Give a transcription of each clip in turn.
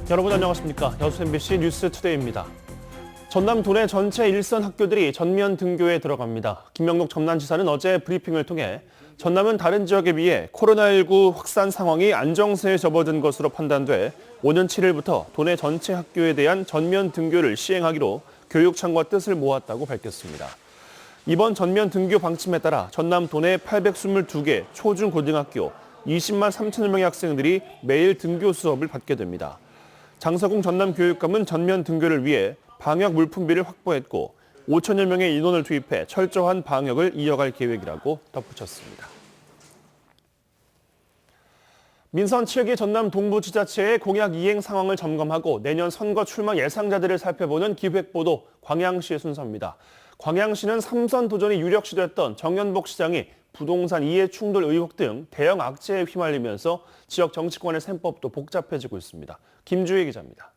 여러분 안녕하십니까? 여수 MBC 뉴스투데이입니다. 전남 도내 전체 일선 학교들이 전면 등교에 들어갑니다. 김명록 전남지사는 어제 브리핑을 통해 전남은 다른 지역에 비해 코로나19 확산 상황이 안정세에 접어든 것으로 판단돼 오는 7일부터 도내 전체 학교에 대한 전면 등교를 시행하기로 교육청과 뜻을 모았다고 밝혔습니다. 이번 전면 등교 방침에 따라 전남 도내 822개 초중고등학교 20만 3천여 명의 학생들이 매일 등교 수업을 받게 됩니다. 장서궁 전남교육감은 전면 등교를 위해 방역 물품비를 확보했고 5천여 명의 인원을 투입해 철저한 방역을 이어갈 계획이라고 덧붙였습니다. 민선 7기 전남 동부지자체의 공약 이행 상황을 점검하고 내년 선거 출마 예상자들을 살펴보는 기획보도 광양시의 순서입니다. 광양시는 3선 도전이 유력시됐던 정연복 시장이 부동산 이해 충돌 의혹 등 대형 악재에 휘말리면서 지역 정치권의 셈법도 복잡해지고 있습니다. 김주혜 기자입니다.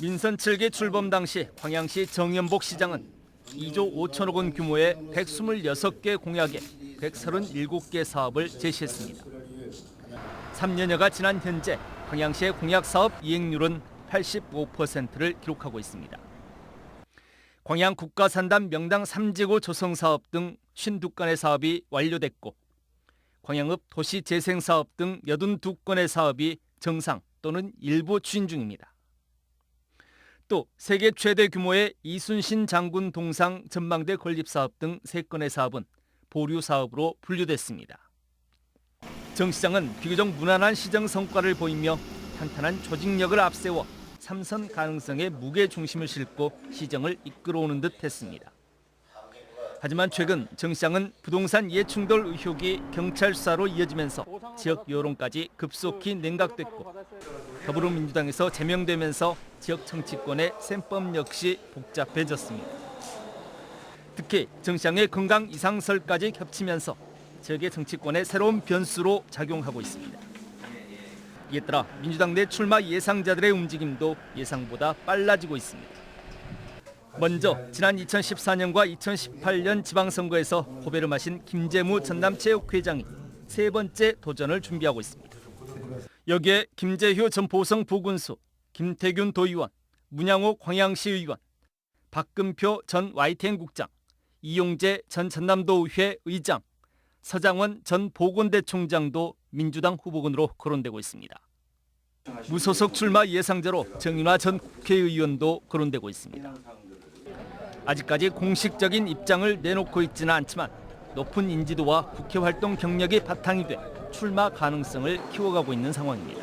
민선 7기 출범 당시 광양시 정연복 시장은 2조 5천억 원 규모의 126개 공약에 137개 사업을 제시했습니다. 3년여가 지난 현재 광양시의 공약 사업 이행률은 85%를 기록하고 있습니다. 광양 국가산단 명당 3지구 조성사업 등 52건의 사업이 완료됐고 광양읍 도시재생사업 등 82건의 사업이 정상 또는 일부 추진 중입니다. 또 세계 최대 규모의 이순신 장군 동상 전망대 건립사업 등 3건의 사업은 보류 사업으로 분류됐습니다. 정 시장은 비교적 무난한 시정 성과를 보이며 탄탄한 조직력을 앞세워 3선 가능성에 무게 중심을 싣고 시정을 이끌어오는 듯 했습니다. 하지만 최근 정 시장은 부동산 이해충돌 의혹이 경찰 수사로 이어지면서 지역 여론까지 급속히 냉각됐고 더불어민주당에서 제명되면서 지역 정치권의 셈법 역시 복잡해졌습니다. 특히 정 시장의 건강 이상설까지 겹치면서 지역의 정치권의 새로운 변수로 작용하고 있습니다. 이에 따라 민주당 내 출마 예상자들의 움직임도 예상보다 빨라지고 있습니다. 먼저 지난 2014년과 2018년 지방선거에서 호배를 마신 김재무 전남체육회장이 세 번째 도전을 준비하고 있습니다. 여기에 김재효 전 보성 부군수, 김태균 도의원, 문양호 광양시 의원, 박금표 전 YTN 국장, 이용재 전 전남도의회 의장, 서장원 전 보건대총장도 민주당 후보군으로 거론되고 있습니다. 무소속 출마 예상자로 정윤화 전 국회의원도 거론되고 있습니다. 아직까지 공식적인 입장을 내놓고 있지는 않지만 높은 인지도와 국회 활동 경력이 바탕이 돼 출마 가능성을 키워가고 있는 상황입니다.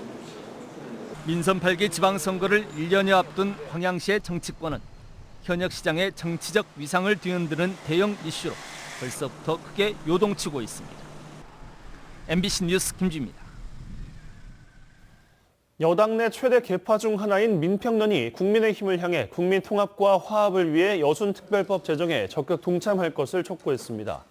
민선 8기 지방선거를 1년여 앞둔 광양시의 정치권은 현역 시장의 정치적 위상을 뒤흔드는 대형 이슈로 벌써부터 크게 요동치고 있습니다. MBC 뉴스 김주입니다. 여당 내 최대 계파 중 하나인 민평련이 국민의힘을 향해 국민 통합과 화합을 위해 여순특별법 제정에 적극 동참할 것을 촉구했습니다.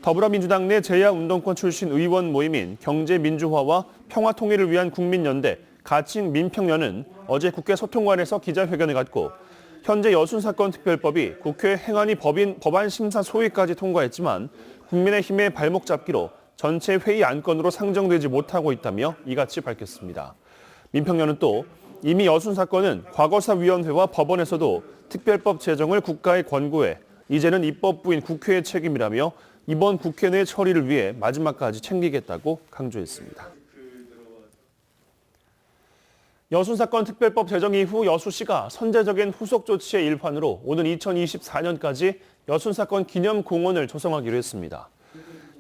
더불어민주당 내 제2운동권 출신 의원 모임인 경제민주화와 평화통일을 위한 국민연대 가칭 민평련은 어제 국회 소통관에서 기자회견을 갖고 현재 여순사건 특별법이 국회 행안위 법안 심사 소위까지 통과했지만 국민의힘의 발목 잡기로 전체 회의 안건으로 상정되지 못하고 있다며 이같이 밝혔습니다. 민평련은 또 이미 여순사건은 과거사위원회와 법원에서도 특별법 제정을 국가에 권고해 이제는 입법부인 국회의 책임이라며 이번 국회 내 처리를 위해 마지막까지 챙기겠다고 강조했습니다. 여순사건 특별법 제정 이후 여수시가 선제적인 후속 조치의 일환으로 오는 2024년까지 여순사건 기념공원을 조성하기로 했습니다.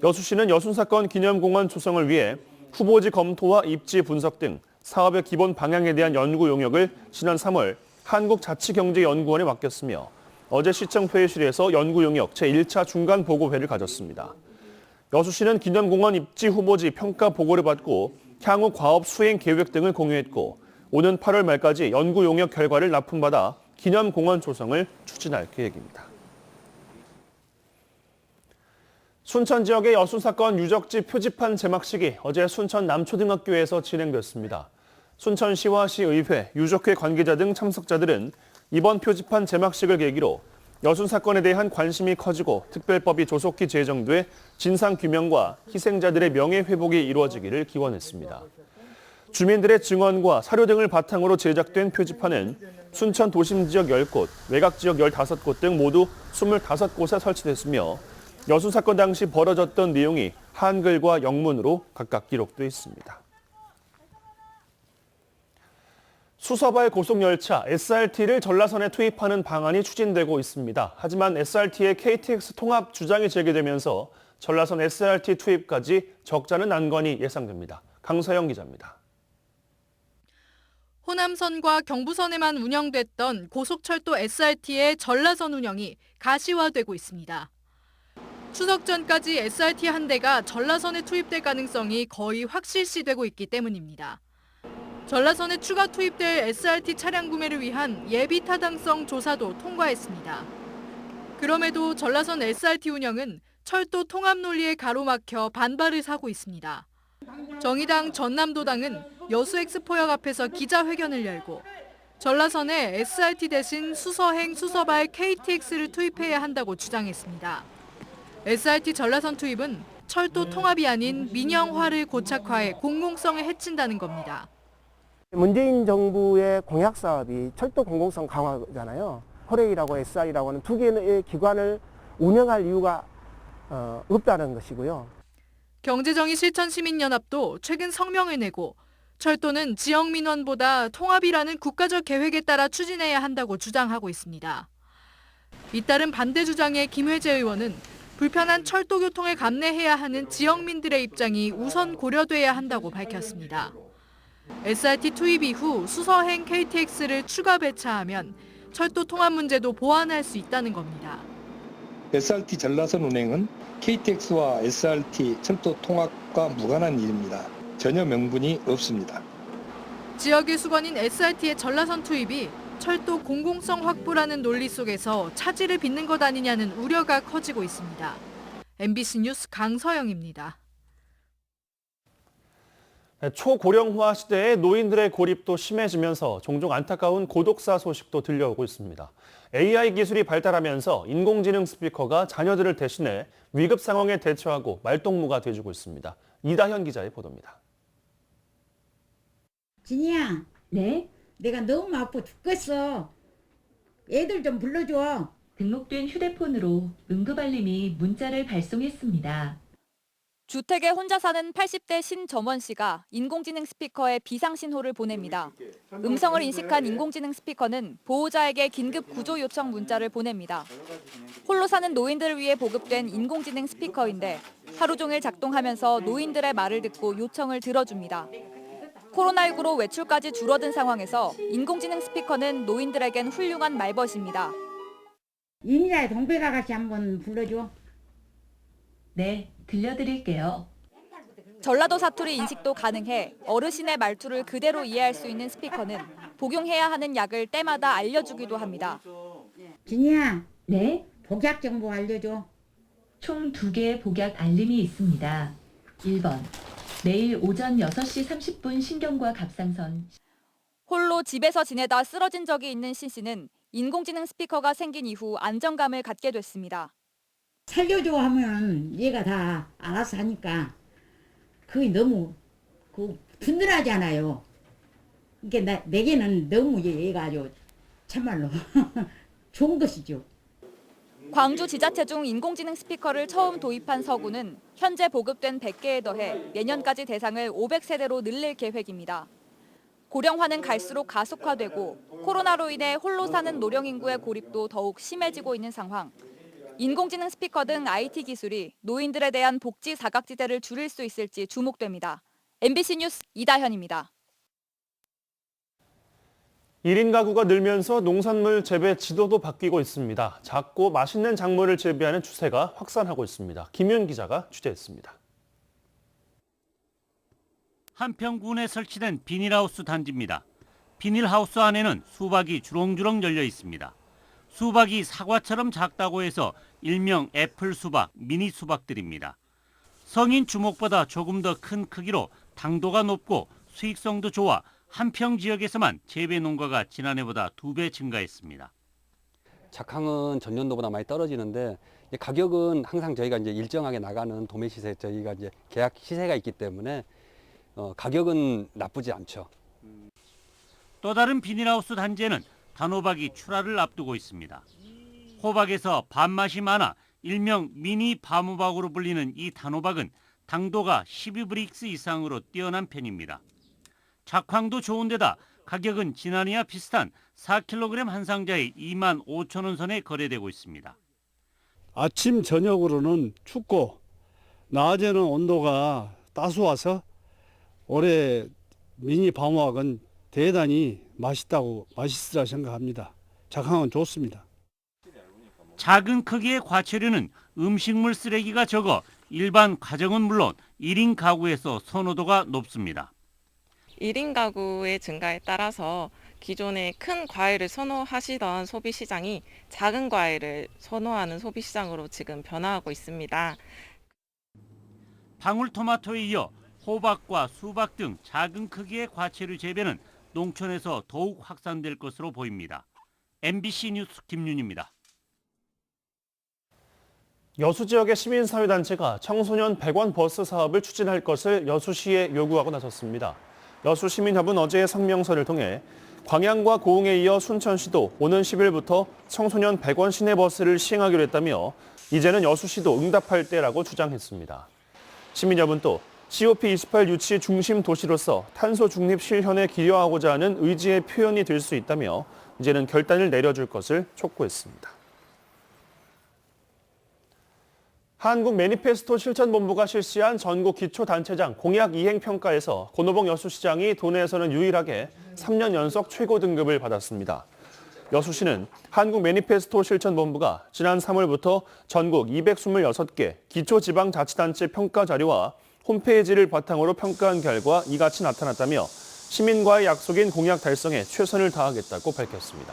여수시는 여순사건 기념공원 조성을 위해 후보지 검토와 입지 분석 등 사업의 기본 방향에 대한 연구 용역을 지난 3월 한국자치경제연구원에 맡겼으며 어제 시청 회의실에서 연구 용역 제1차 중간 보고회를 가졌습니다. 여수시는 기념공원 입지 후보지 평가 보고를 받고 향후 과업 수행 계획 등을 공유했고 오는 8월 말까지 연구 용역 결과를 납품받아 기념공원 조성을 추진할 계획입니다. 순천 지역의 여순사건 유적지 표지판 제막식이 어제 순천 남초등학교에서 진행됐습니다. 순천시와 시의회, 유족회 관계자 등 참석자들은 이번 표지판 제막식을 계기로 여순 사건에 대한 관심이 커지고 특별법이 조속히 제정돼 진상규명과 희생자들의 명예회복이 이루어지기를 기원했습니다. 주민들의 증언과 사료 등을 바탕으로 제작된 표지판은 순천 도심 지역 10곳, 외곽 지역 15곳 등 모두 25곳에 설치됐으며 여순 사건 당시 벌어졌던 내용이 한글과 영문으로 각각 기록돼 있습니다. 수서발 고속열차 SRT를 전라선에 투입하는 방안이 추진되고 있습니다. 하지만 SRT의 KTX 통합 주장이 제기되면서 전라선 SRT 투입까지 적잖은 난관이 예상됩니다. 강서영 기자입니다. 호남선과 경부선에만 운영됐던 고속철도 SRT의 전라선 운영이 가시화되고 있습니다. 추석 전까지 SRT 한 대가 전라선에 투입될 가능성이 거의 확실시되고 있기 때문입니다. 전라선에 추가 투입될 SRT 차량 구매를 위한 예비 타당성 조사도 통과했습니다. 그럼에도 전라선 SRT 운영은 철도 통합 논리에 가로막혀 반발을 사고 있습니다. 정의당 전남도당은 여수엑스포역 앞에서 기자회견을 열고 전라선에 SRT 대신 수서행 수서발 KTX를 투입해야 한다고 주장했습니다. SRT 전라선 투입은 철도 통합이 아닌 민영화를 고착화해 공공성을 해친다는 겁니다. 문재인 정부의 공약 사업이 철도 공공성 강화잖아요. 호레이라고 SR이라고 하는 두 개의 기관을 운영할 이유가 없다는 것이고요. 경제정의실천시민연합도 최근 성명을 내고 철도는 지역민원보다 통합이라는 국가적 계획에 따라 추진해야 한다고 주장하고 있습니다. 잇따른 반대 주장의 김회재 의원은 불편한 철도 교통을 감내해야 하는 지역민들의 입장이 우선 고려돼야 한다고 밝혔습니다. SRT 투입 이후 수서행 KTX를 추가 배차하면 철도 통합 문제도 보완할 수 있다는 겁니다. SRT 전라선 운행은 KTX와 SRT 철도 통합과 무관한 일입니다. 전혀 명분이 없습니다. 지역의 수건인 SRT의 전라선 투입이 철도 공공성 확보라는 논리 속에서 차질을 빚는 것 아니냐는 우려가 커지고 있습니다. MBC 뉴스 강서영입니다. 초고령화 시대에 노인들의 고립도 심해지면서 종종 안타까운 고독사 소식도 들려오고 있습니다. AI 기술이 발달하면서 인공지능 스피커가 자녀들을 대신해 위급 상황에 대처하고 말동무가 돼주고 있습니다. 이다현 기자의 보도입니다. 진이야, 네, 내가 너무 아파 죽겠어. 애들 좀 불러줘. 등록된 휴대폰으로 응급알림이 문자를 발송했습니다. 주택에 혼자 사는 80대 신점원 씨가 인공지능 스피커에 비상신호를 보냅니다. 음성을 인식한 인공지능 스피커는 보호자에게 긴급 구조 요청 문자를 보냅니다. 홀로 사는 노인들을 위해 보급된 인공지능 스피커인데 하루 종일 작동하면서 노인들의 말을 듣고 요청을 들어줍니다. 코로나19로 외출까지 줄어든 상황에서 인공지능 스피커는 노인들에겐 훌륭한 말벗입니다. 인이라 동백 아가씨 한번 불러줘. 네, 들려드릴게요. 전라도 사투리 인식도 가능해 어르신의 말투를 그대로 이해할 수 있는 스피커는 복용해야 하는 약을 때마다 알려주기도 합니다. 진이야, 네, 복약 정보 알려줘. 총 2개의 복약 알림이 있습니다. 1번, 내일 오전 6시 30분 신경과 갑상선. 홀로 집에서 지내다 쓰러진 적이 있는 신 씨는 인공지능 스피커가 생긴 이후 안정감을 갖게 됐습니다. 살려줘 하면 얘가 다 알아서 하니까 그게 너무 든든하잖아요. 그러니까 내게는 너무 얘가 아주 참말로 좋은 것이죠. 광주 지자체 중 인공지능 스피커를 처음 도입한 서구는 현재 보급된 100개에 더해 내년까지 대상을 500세대로 늘릴 계획입니다. 고령화는 갈수록 가속화되고 코로나로 인해 홀로 사는 노령 인구의 고립도 더욱 심해지고 있는 상황. 인공지능 스피커 등 IT 기술이 노인들에 대한 복지 사각지대를 줄일 수 있을지 주목됩니다. MBC 뉴스 이다현입니다. 1인 가구가 늘면서 농산물 재배 지도도 바뀌고 있습니다. 작고 맛있는 작물을 재배하는 추세가 확산하고 있습니다. 김윤 기자가 취재했습니다. 한평군에 설치된 비닐하우스 단지입니다. 비닐하우스 안에는 수박이 주렁주렁 열려 있습니다. 수박이 사과처럼 작다고 해서 일명 애플 수박, 미니 수박들입니다. 성인 주먹보다 조금 더 큰 크기로 당도가 높고 수익성도 좋아 한평 지역에서만 재배 농가가 지난해보다 2배 증가했습니다. 작황은 전년도보다 많이 떨어지는데 가격은 항상 저희가 이제 일정하게 나가는 도매 시세 저희가 이제 계약 시세가 있기 때문에 가격은 나쁘지 않죠. 또 다른 비닐하우스 단지에는 단호박이 출하를 앞두고 있습니다. 호박에서 밥맛이 많아 일명 미니 바무박으로 불리는 이 단호박은 당도가 12브릭스 이상으로 뛰어난 편입니다. 작황도 좋은데다 가격은 지난해와 비슷한 4kg 한 상자에 25,000원 선에 거래되고 있습니다. 아침 저녁으로는 춥고 낮에는 온도가 따스워서 올해 미니 방어학은 대단히 맛있으라 생각합니다. 작황은 좋습니다. 작은 크기의 과체류는 음식물 쓰레기가 적어 일반 가정은 물론 1인 가구에서 선호도가 높습니다. 1인 가구의 증가에 따라서 기존에 큰 과일을 선호하시던 소비 시장이 작은 과일을 선호하는 소비 시장으로 지금 변화하고 있습니다. 방울토마토에 이어 호박과 수박 등 작은 크기의 과체류 재배는 농촌에서 더욱 확산될 것으로 보입니다. MBC 뉴스 김윤입니다. 여수 지역의 시민사회단체가 청소년 100원 버스 사업을 추진할 것을 여수시에 요구하고 나섰습니다. 여수시민협은 어제 성명서를 통해 광양과 고흥에 이어 순천시도 오는 10일부터 청소년 100원 시내버스를 시행하기로 했다며 이제는 여수시도 응답할 때라고 주장했습니다. 시민협은 또 COP28 유치 중심 도시로서 탄소 중립 실현에 기여하고자 하는 의지의 표현이 될 수 있다며 이제는 결단을 내려줄 것을 촉구했습니다. 한국 매니페스토 실천본부가 실시한 전국 기초단체장 공약 이행 평가에서 권오봉 여수시장이 도내에서는 유일하게 3년 연속 최고 등급을 받았습니다. 여수시는 한국 매니페스토 실천본부가 지난 3월부터 전국 226개 기초지방자치단체 평가 자료와 홈페이지를 바탕으로 평가한 결과 이같이 나타났다며 시민과의 약속인 공약 달성에 최선을 다하겠다고 밝혔습니다.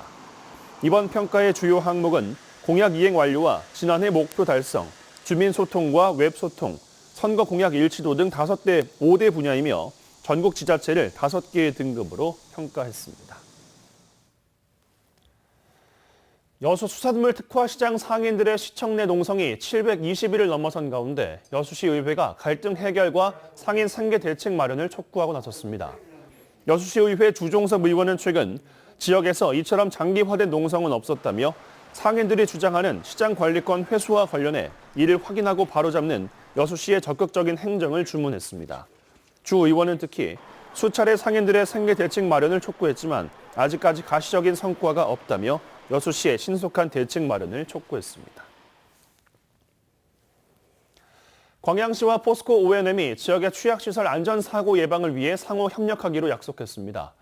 이번 평가의 주요 항목은 공약 이행 완료와 지난해 목표 달성, 주민소통과 웹소통, 선거 공약 일치도 등 5대 분야이며 전국 지자체를 5개의 등급으로 평가했습니다. 여수 수산물 특화시장 상인들의 시청 내 농성이 720일을 넘어선 가운데 여수시 의회가 갈등 해결과 상인 생계 대책 마련을 촉구하고 나섰습니다. 여수시 의회 주종섭 의원은 최근 지역에서 이처럼 장기화된 농성은 없었다며 상인들이 주장하는 시장 관리권 회수와 관련해 이를 확인하고 바로잡는 여수시의 적극적인 행정을 주문했습니다. 주 의원은 특히 수차례 상인들의 생계 대책 마련을 촉구했지만 아직까지 가시적인 성과가 없다며 여수시의 신속한 대책 마련을 촉구했습니다. 광양시와 포스코 O&M이 지역의 취약시설 안전사고 예방을 위해 상호 협력하기로 약속했습니다.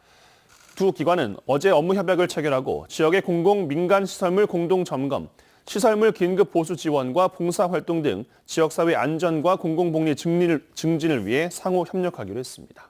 두 기관은 어제 업무 협약을 체결하고 지역의 공공 민간 시설물 공동 점검, 시설물 긴급 보수 지원과 봉사활동 등 지역사회 안전과 공공복리 증진을 위해 상호 협력하기로 했습니다.